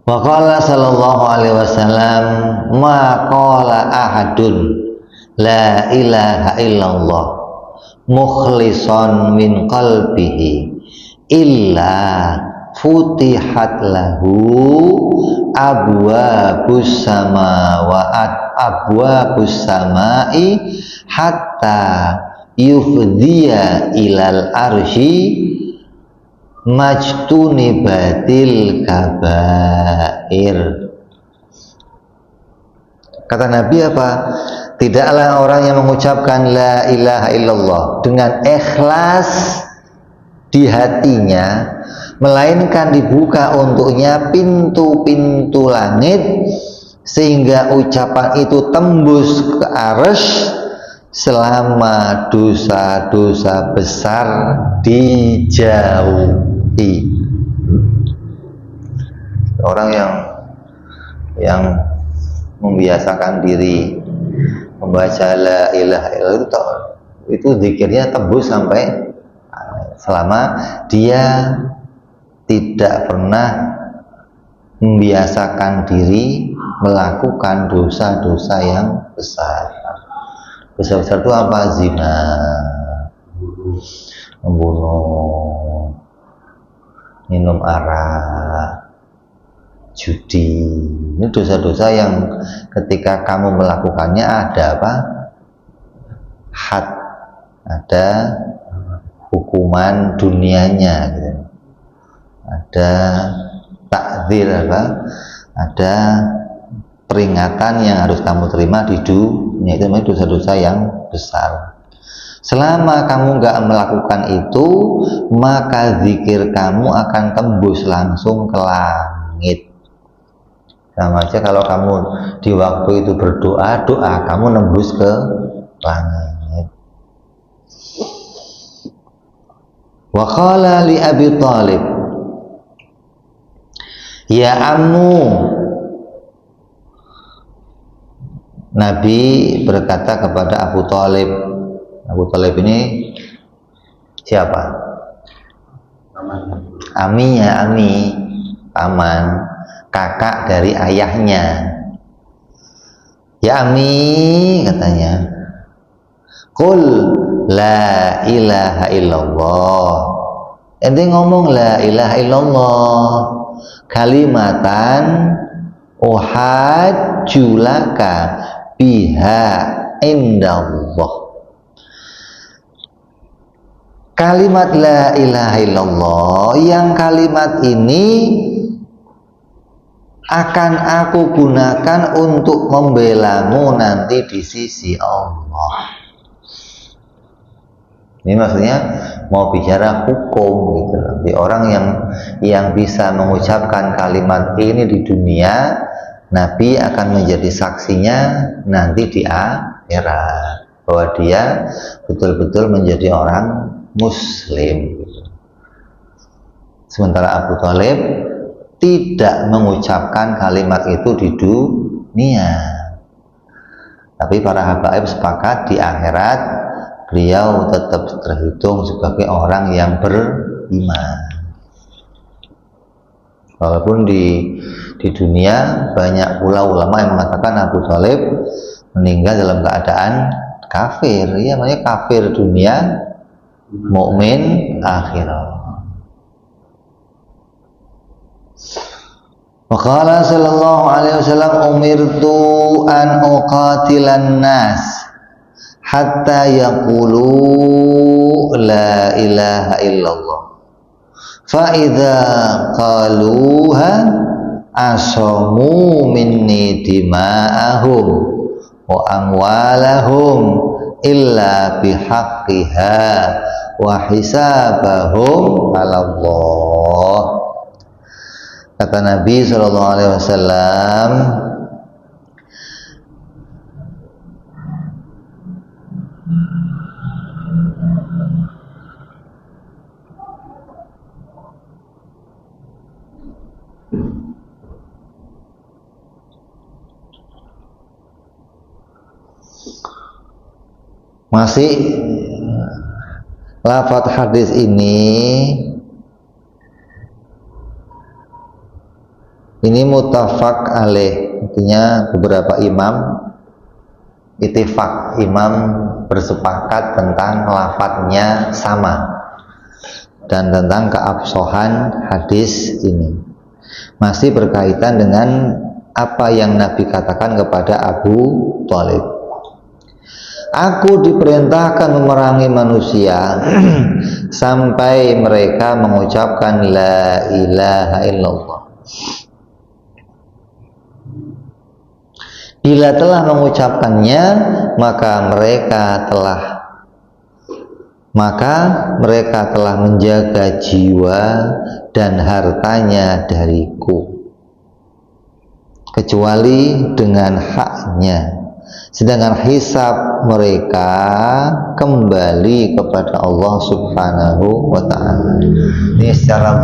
Wa qala sallallahu alaihi wasallam ma qala ahadun la ilaha illallah mukhlishan min qalbihi illa futihat lahu abwabus samai hatta yufdiya ilal arsy majtunibatil kabair. Kata Nabi apa? Tidaklah orang yang mengucapkan la ilaha illallah dengan ikhlas di hatinya, melainkan dibuka untuknya pintu-pintu langit sehingga ucapan itu tembus ke arsy selama dosa-dosa besar dijauhi. Orang yang membiasakan diri membaca la ilaha illallah itu itu zikirnya tembus sampai selama dia tidak pernah membiasakan diri melakukan dosa-dosa yang besar. Besar-besar itu apa? Zina, membunuh, minum arak, judi. Ini dosa-dosa yang ketika kamu melakukannya ada apa? Had, ada hukuman dunianya gitu. Ada takdir apa? Ada peringatan yang harus kamu terima di dunia. Itu namanya dosa-dosa yang besar. Selama kamu nggak melakukan itu, maka zikir kamu akan tembus langsung ke langit. Sama aja kalau kamu di waktu itu berdoa, doa kamu nembus ke langit. Wa qala li Abi Thalib, ya ammu. Nabi berkata kepada Abu Thalib. Abu Thalib ini siapa? Aminya, Ami, paman, kakak dari ayahnya. Ya Ami, katanya, qul la ilaha illallah. Ente ngomong la ilaha illallah, kalimatan uhajjulaka biha indallah. Kalimat la ilaha illallah, yang kalimat ini akan aku gunakan untuk membelamu nanti di sisi Allah. Ini maksudnya mau bicara hukum gitu. Di orang yang bisa mengucapkan kalimat ini di dunia, Nabi akan menjadi saksinya nanti di akhirat bahwa dia betul-betul menjadi orang Muslim. Sementara Abu Thalib tidak mengucapkan kalimat itu di dunia, tapi para habaib sepakat di akhirat beliau tetap terhitung sebagai orang yang beriman. Walaupun di dunia banyak pula ulama yang mengatakan Abu Thalib meninggal dalam keadaan kafir. Ya, namanya kafir dunia, mukmin akhirat. Waqala sallallahu alaihi wasallam, umirtu an uqatilan nas hatta yaqulu la ilaha illallah. Fa idza qaluha asamu minni dima'ahum wa amwalahum illa bihaqqiha wa hisabahum 'ala Allah. Kata Nabi sallallahu alaihi wasallam, masih lafaz hadis ini muttafaq alaih, artinya beberapa imam ittifaq, imam bersepakat tentang lafadznya sama dan tentang keabsahan hadis ini. Masih berkaitan dengan apa yang Nabi katakan kepada Abu Thalib. Aku diperintahkan memerangi manusia sampai mereka mengucapkan la ilaha illallah. Bila telah mengucapkannya, maka mereka telah menjaga jiwa dan hartanya dariku, kecuali dengan haknya. Sedangkan hisab mereka kembali kepada Allah Subhanahu wa ta'ala. Ini secara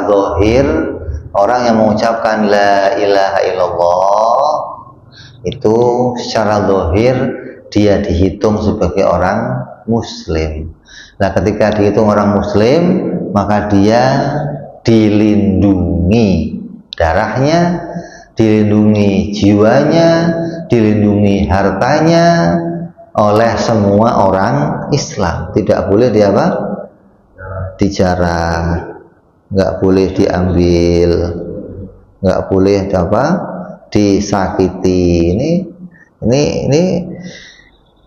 zahir orang yang mengucapkan la ilaha illallah itu secara zahir dia dihitung sebagai orang muslim. Nah, ketika dihitung orang muslim, maka dia dilindungi darahnya, dilindungi jiwanya, dilindungi hartanya oleh semua orang Islam. Tidak boleh dia apa? Dijarah, nggak boleh diambil, nggak boleh apa? Disakiti. Ini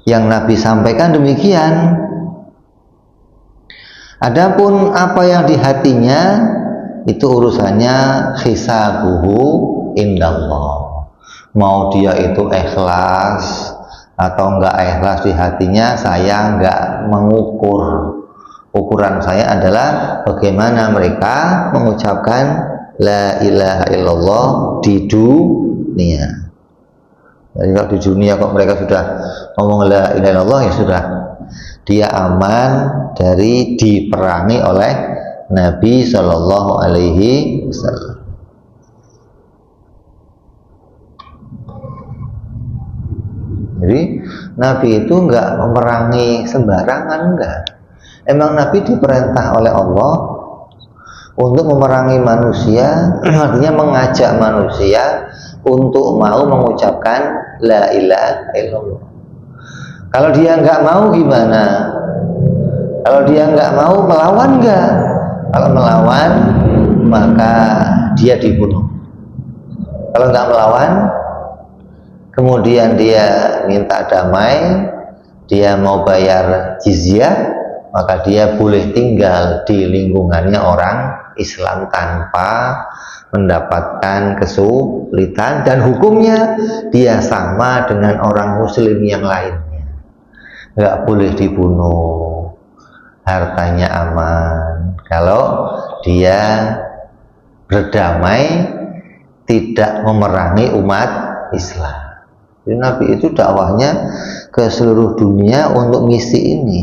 yang Nabi sampaikan demikian. Adapun apa yang di hatinya itu urusannya hisabuhu indallah. Mau dia itu ikhlas atau enggak ikhlas di hatinya, saya enggak mengukur. Ukuran saya adalah bagaimana mereka mengucapkan la ilaha illallah di dunia. Jadi kalau di dunia kok mereka sudah ngomong la ilaha illallah, ya sudah, dia aman dari diperangi oleh Nabi Shallallahu Alaihi Wasallam. Jadi Nabi itu enggak memerangi sembarangan, enggak. Emang Nabi diperintah oleh Allah untuk memerangi manusia, artinya mengajak manusia untuk mau mengucapkan la ilaha illallah. Kalau dia nggak mau gimana? Kalau dia nggak mau, melawan nggak? Kalau melawan, maka dia dibunuh. Kalau nggak melawan, kemudian dia minta damai, dia mau bayar jizyah, maka dia boleh tinggal di lingkungannya orang Islam tanpa mendapatkan kesulitan, dan hukumnya dia sama dengan orang muslim yang lainnya. Nggak boleh dibunuh, hartanya aman kalau dia berdamai, tidak memerangi umat Islam. Jadi Nabi itu dakwahnya ke seluruh dunia untuk misi ini.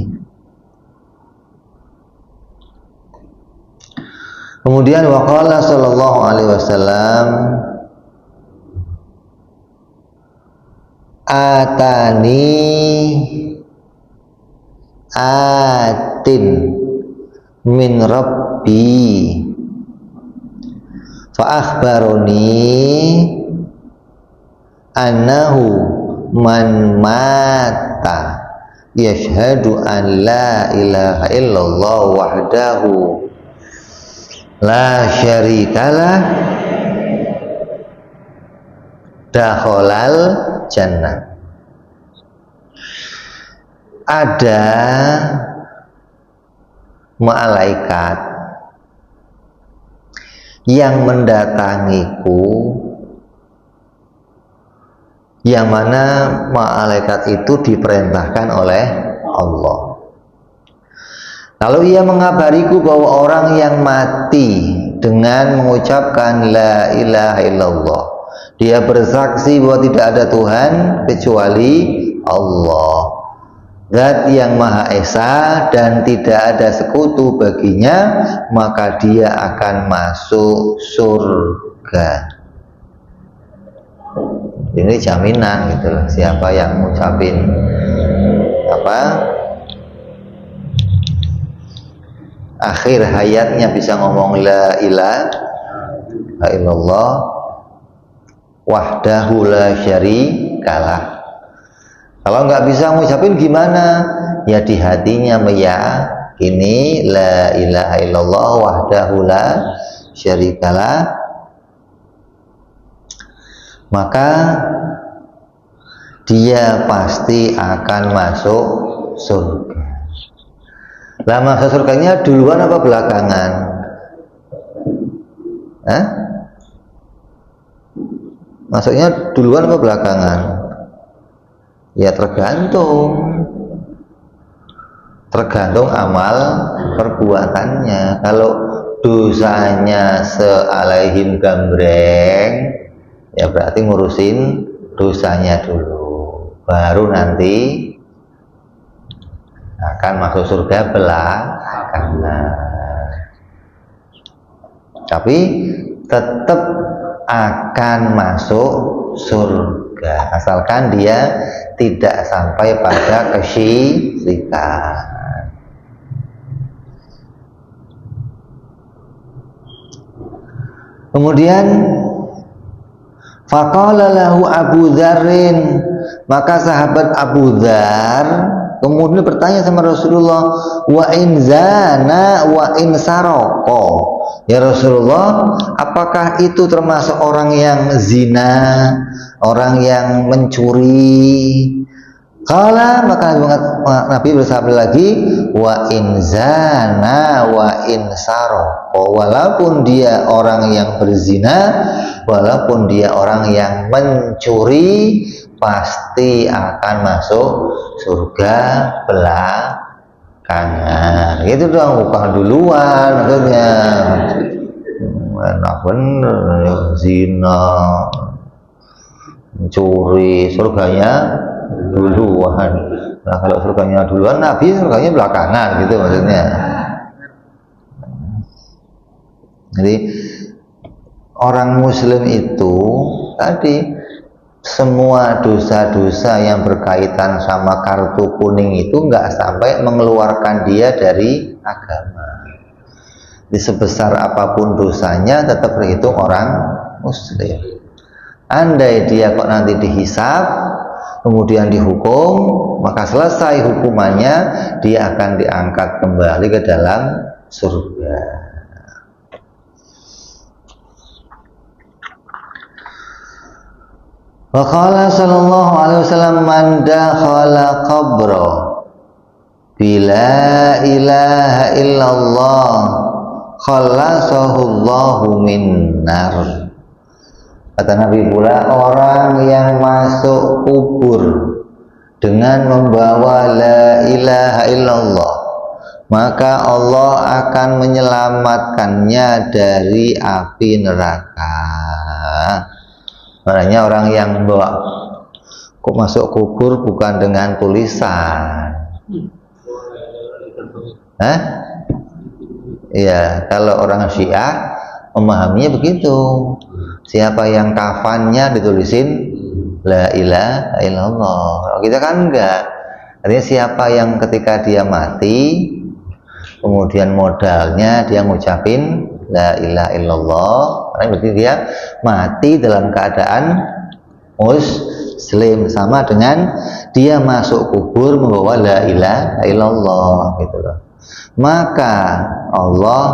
Kemudian waqala sallallahu alaihi wasallam, atani atin min rabbi fa akhbaroni annahu man mata yashhadu an la ilaha illallah wahdahu la syarikalah dakhalal jannah. Ada malaikat yang mendatangiku, yang mana malaikat itu diperintahkan oleh Allah. Lalu ia mengabariku bahwa orang yang mati dengan mengucapkan la ilaha illallah, dia bersaksi bahwa tidak ada Tuhan kecuali Allah, Zat yang Maha Esa dan tidak ada sekutu baginya, maka dia akan masuk surga. Ini jaminan gitu loh. Siapa yang ngucapin akhir hayatnya bisa ngomong la ilaha illallah wahdahu la syarikalah. Kalau nggak bisa ngucapin gimana? Ya di hatinya meyakini la ilaha illallah wahdahu la syarikalah, maka dia pasti akan masuk surga. Lah masuk surganya duluan apa belakangan? Masuknya duluan apa belakangan? Ya tergantung amal perbuatannya. Kalau dosanya sealaihim gambreng, ya berarti ngurusin dosanya dulu, baru nanti akan masuk surga belakangan. Tapi tetap akan masuk surga asalkan dia tidak sampai pada kesyirikan. Kemudian faqala lahu Abu Dzarrin, maka sahabat Abu Dzar kemudian bertanya sama Rasulullah, wa in zana wa in saroko, ya Rasulullah, apakah itu termasuk orang yang zina, orang yang mencuri? Kala, maka Nabi bersabda lagi, wa in zana wa in saroko, walaupun dia orang yang berzina, walaupun dia orang yang mencuri, pasti akan masuk surga belakangan. Itu doang, bukan duluan maksudnya. Enak bener, zina, mencuri, surganya duluan. Nah, kalau surganya duluan, Nabi surganya belakangan, gitu maksudnya. Jadi orang Muslim itu tadi semua dosa-dosa yang berkaitan sama kartu kuning itu nggak sampai mengeluarkan dia dari agama. Di sebesar apapun dosanya tetap terhitung orang Muslim. Andai dia kok nanti dihisab, kemudian dihukum, maka selesai hukumannya, dia akan diangkat kembali ke dalam surga. Wa qala sallallahu alaihi wasallam, man dakhala qabra bila ilaha illallah khalasahu Allahu min nar. Kata Nabi pula, orang yang masuk kubur dengan membawa la ilaha illallah, maka Allah akan menyelamatkannya dari api neraka. Makanya orang yang bawa kok masuk kubur bukan dengan tulisan. Iya, kalau orang Syiah memahaminya begitu. Siapa yang kafannya ditulisin la ilaha illallah. Kalau kita kan enggak. Artinya siapa yang ketika dia mati, kemudian modalnya dia ngucapin la ilaha illallah, karena berarti dia mati dalam keadaan Muslim, sama dengan dia masuk kubur membawa la ilaha illallah, gitu loh. Maka Allah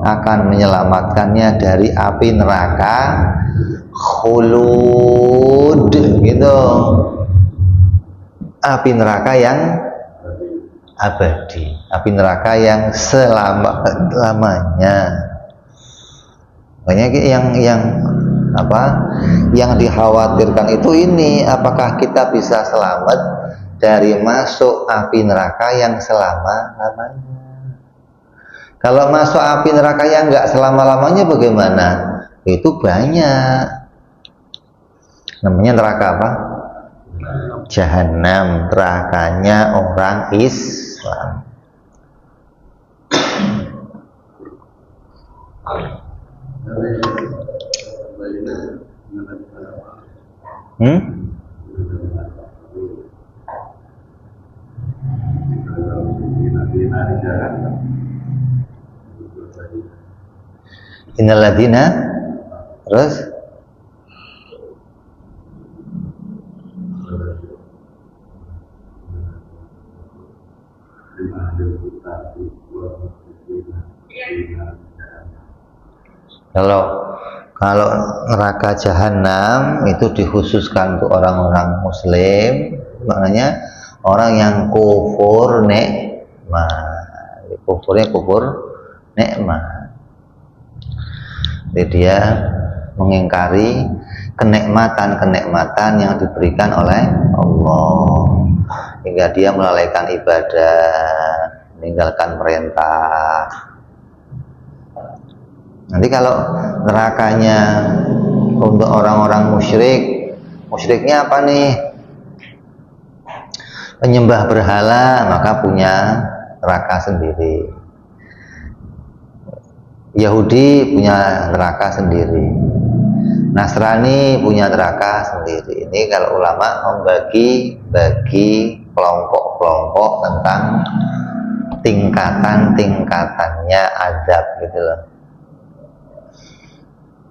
akan menyelamatkannya dari api neraka khulud, gitu, api neraka yang abadi, api neraka yang selama-lamanya. Banyak yang dikhawatirkan itu ini, apakah kita bisa selamat dari masuk api neraka yang selama-lamanya. Kalau masuk api neraka yang enggak selama-lamanya bagaimana? Itu banyak. Namanya neraka apa? Jahanam, nerakanya orang Islam. Innaladina, terus kalau neraka jahanam itu dikhususkan untuk orang-orang Muslim, maknanya orang yang kufur nikmat, kufurnya kufur nikmat. Jadi dia mengingkari kenikmatan-kenikmatan yang diberikan oleh Allah, hingga dia melalaikan ibadah, meninggalkan perintah. Nanti kalau nerakanya untuk orang-orang musyrik, musyriknya apa nih? Penyembah berhala, maka punya neraka sendiri. Yahudi punya neraka sendiri. Nasrani punya neraka sendiri. Ini kalau ulama membagi kelompok-kelompok tentang tingkatan-tingkatannya azab gitu loh.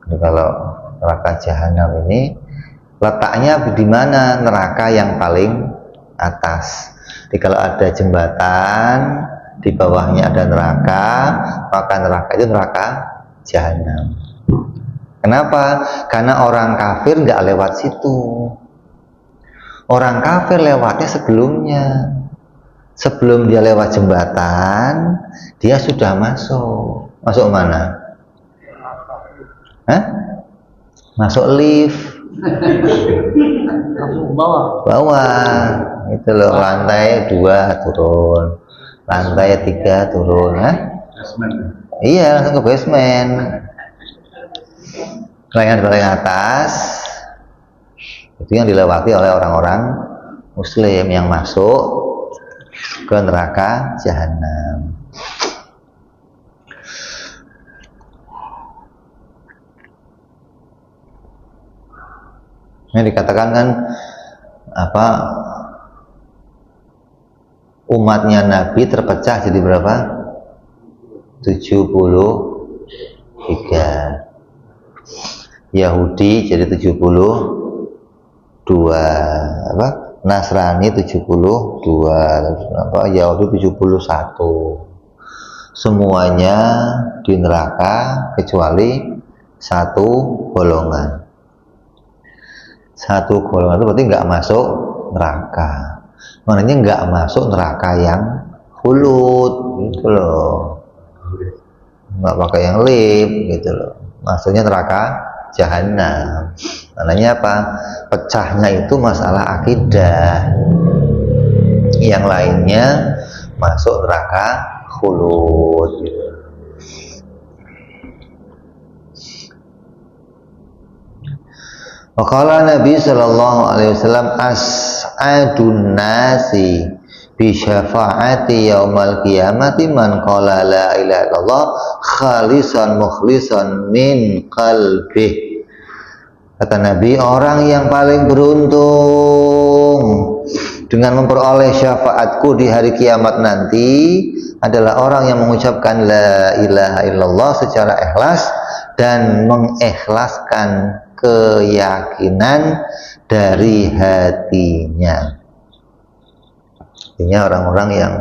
Jadi kalau neraka jahanam ini letaknya di mana neraka yang paling atas. Jadi kalau ada jembatan di bawahnya ada neraka, maka neraka itu neraka jahanam. Kenapa? Karena orang kafir nggak lewat situ. Orang kafir lewatnya sebelumnya. Sebelum dia lewat jembatan, dia sudah masuk. Masuk mana? Hah? Masuk lift. Bawah. Itu loh, lantai 2 turun. Lantai 3 turun. Hah? Iya, langsung ke basement. Yang paling atas itu yang dilewati oleh orang-orang muslim yang masuk ke neraka jahanam. Ini dikatakan kan apa, umatnya Nabi terpecah jadi berapa? 73. Yahudi jadi 72, apa? Nasrani 72, apa? Yahudi 71. Semuanya di neraka kecuali satu golongan. Satu golongan itu berarti nggak masuk neraka. Maknanya nggak masuk neraka yang khulud gitu loh. Nggak pakai yang lip gitu loh. Maksudnya neraka jahanam. Maknanya apa? Pecahnya itu masalah akidah. Yang lainnya masuk neraka khulud gitu. Waqala Nabi sallallahu alaihi wasallam as'adun nasi bi syafaati yaumal qiyamati man qala la ilaha illallah khalisan mukhlisan min qalbih. Kata Nabi, orang yang paling beruntung dengan memperoleh syafaatku di hari kiamat nanti adalah orang yang mengucapkan la ilaha illallah secara ikhlas dan mengikhlaskan keyakinan dari hatinya. Artinya orang-orang yang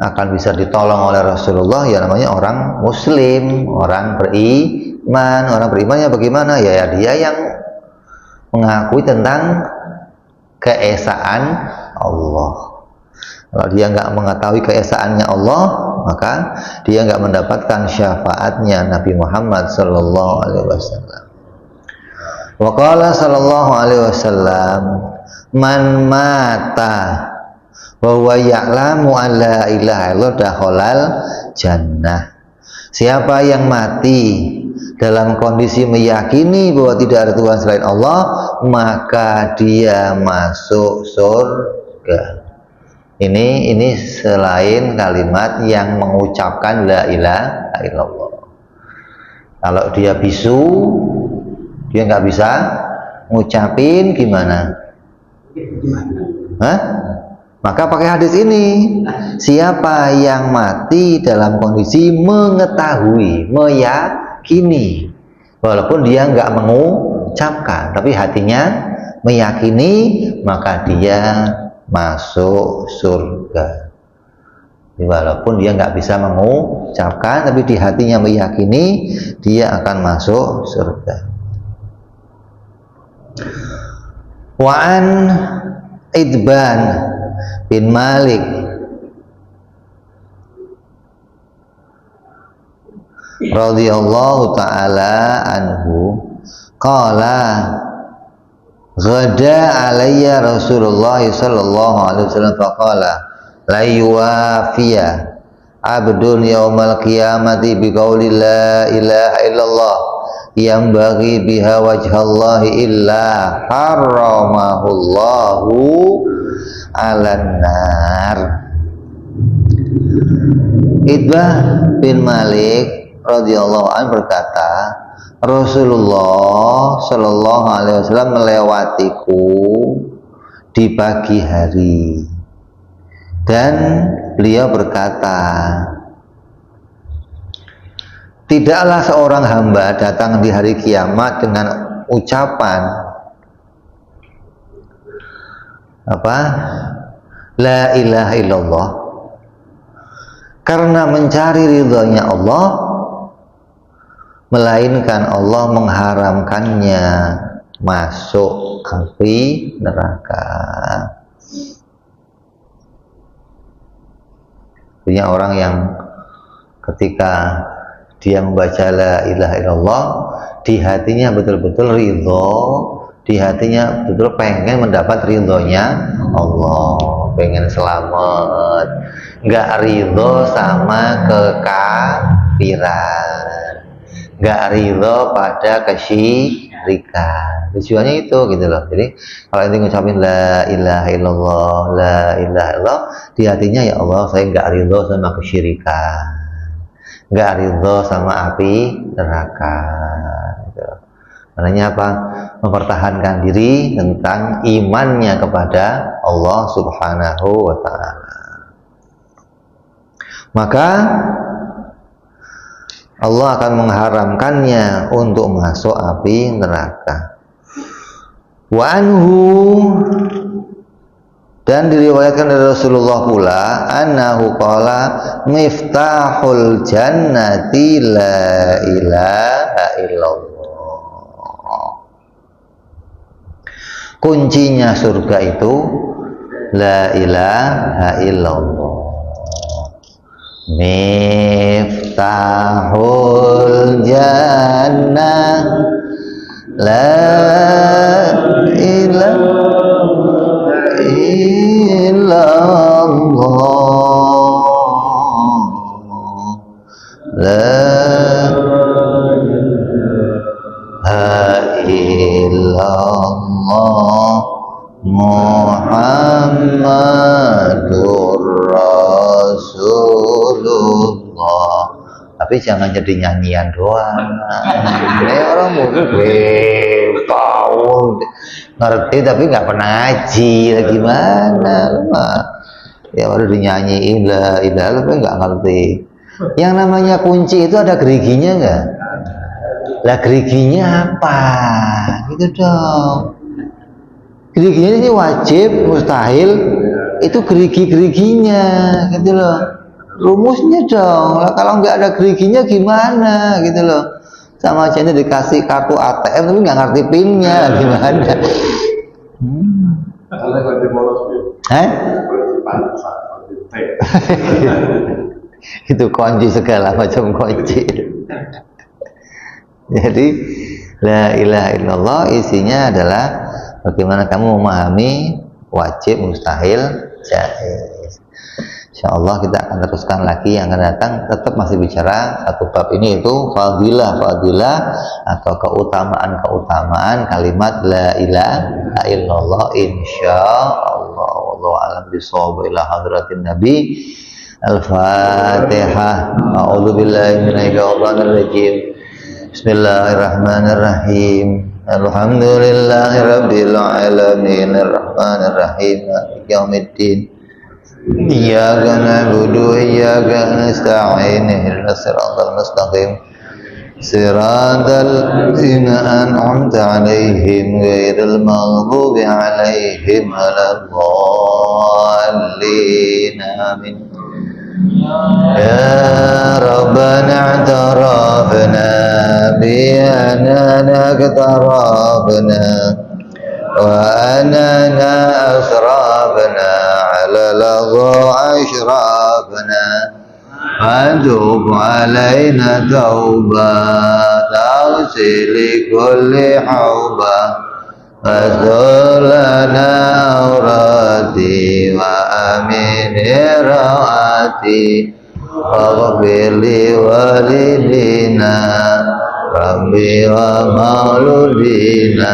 akan bisa ditolong oleh Rasulullah ya namanya orang muslim, orang beriman. Orang berimannya bagaimana? Ya dia yang mengakui tentang keesaan Allah. Kalau dia nggak mengetahui keesaannya Allah, maka dia nggak mendapatkan syafaatnya Nabi Muhammad sallallahu alaihi wasallam. Wa qala sallallahu alaihi wasallam, man mata wa huwa ya'lamu an la ilaha illallah dakhalal jannah. Siapa yang mati dalam kondisi meyakini bahwa tidak ada Tuhan selain Allah, maka dia masuk surga. Ini selain kalimat yang mengucapkan la ilaha illallah. Kalau dia bisu, dia nggak bisa ngucapin gimana? Hah? Maka pakai hadis ini, siapa yang mati dalam kondisi mengetahui, meyakini, walaupun dia nggak mengucapkan, tapi hatinya meyakini, maka dia masuk surga. Walaupun dia nggak bisa mengucapkan, tapi di hatinya meyakini, dia akan masuk surga. Wa'an Idban bin Malik radhiyallahu ta'ala anhu qala ghada alayya Rasulullah sallallahu alaihi wasallam faqala la yuwafiya abdun yaumal qiyamati biqauli la ilaha illallah yang bagi biha wajhallahi illa haramahullahu alan nar. Idbah bin Malik radhiyallahu anhu berkata, Rasulullah Shallallahu Alaihi Wasallam melewatiku di pagi hari dan beliau berkata, tidaklah seorang hamba datang di hari kiamat dengan ucapan apa? La ilaha illallah, karena mencari ridhonya Allah, melainkan Allah mengharamkannya masuk api neraka. Artinya orang yang ketika dia membaca la ilaha illallah, di hatinya betul-betul ridho, di hatinya betul pengen mendapat ridhonya Allah, pengen selamat, nggak ridho sama kekafiran, nggak ridho pada kesyirikan. Tujuannya itu gitu loh. Jadi kalau ini ngucapin la ilaha illallah, la ilaha illallah, di hatinya ya Allah saya nggak ridho sama kesyirikan, nggak ridho sama api neraka gitu. Maknanya apa? Mempertahankan diri tentang imannya kepada Allah Subhanahu wa ta'ala. Maka Allah akan mengharamkannya untuk masuk api neraka. Wa anhu, dan diriwayatkan dari Rasulullah pula, annahu qala miftahul jannati la ilaha illallah. Kuncinya surga itu la ilaha illallah. Miftahul jannah la ilaha illallah, la ilaha illallah Muhammadur Rasulullah. Tapi jangan jadi nyanyian doang. Ini orang mungkin tahu ngerti tapi nggak pernah ngaji, gimana mah? Ya baru dinyanyiin la ilaha tapi nggak ngerti. Yang namanya kunci itu ada geriginya nggak? Lah geriginya apa? Gitu dong. Geriginya ini wajib, mustahil, itu gerigi-geriginya, gitu loh. Rumusnya dong. Lah kalau nggak ada geriginya gimana, gitu loh. Sama aja dikasih kartu ATM tapi nggak ngerti pinnya, gimana? Itu kunci segala macam kunci. Jadi la ilaha illallah isinya adalah bagaimana kamu memahami wajib, mustahil, jaiz. Insyaallah kita akan teruskan lagi yang akan datang, tetap masih bicara satu bab ini, itu fadilah atau keutamaan kalimat la ilaha illallah insyaallah. Wallahu a'lam bishawab. Ila hadratin nabi. Al-Fatihah. A'udzu billahi minasyaitonir rajim. Bismillahirrahmanirrahim. Alhamdulillahi rabbil alamin, arrahmanir rahim, maliki yaumiddin. Iyyaka na'budu wa iyyaka nasta'in, ihdinas siratal mustaqim, siratal ladzina an'amta 'alaihim ghairil maghdubi 'alaihim waladdallin. Amin. Ya Rabbana i'tarafna bi annana iqtarafna wa annana asrafna ala ladha ashrafna fatub alaina tauba taghsil kulli hauba fasulana aurati wa amin iraati waghfir li walidina rabbi wa mauludina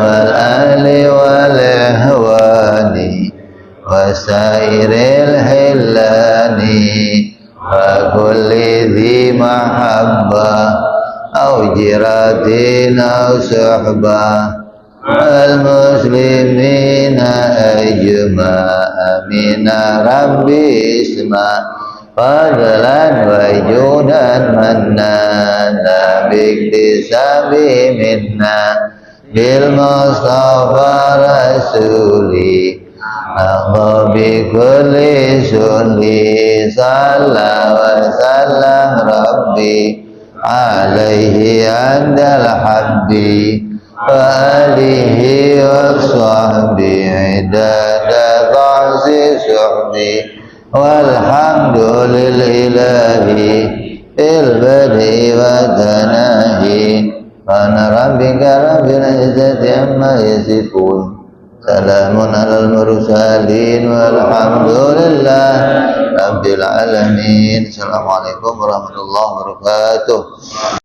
wal ali wal ihwani wa sairil hillani wa kulli dhi mahabbah أو جيرة أو صحبة المسلمين أجمع من ربي اسمع فضلا وجودا منانا باكتساب منا بالمصطفى رسولي أخذ بكل سني صلى وسلم ربي عليه عند الحب وآله وصحبه عدد ضعف صحبي والحمد لله في البدء والتناهي سبحان ربك رب العزة عما يصفون سلام على المرسلين والحمد لله رب العالمين. Assalamualaikum warahmatullahi wabarakatuh.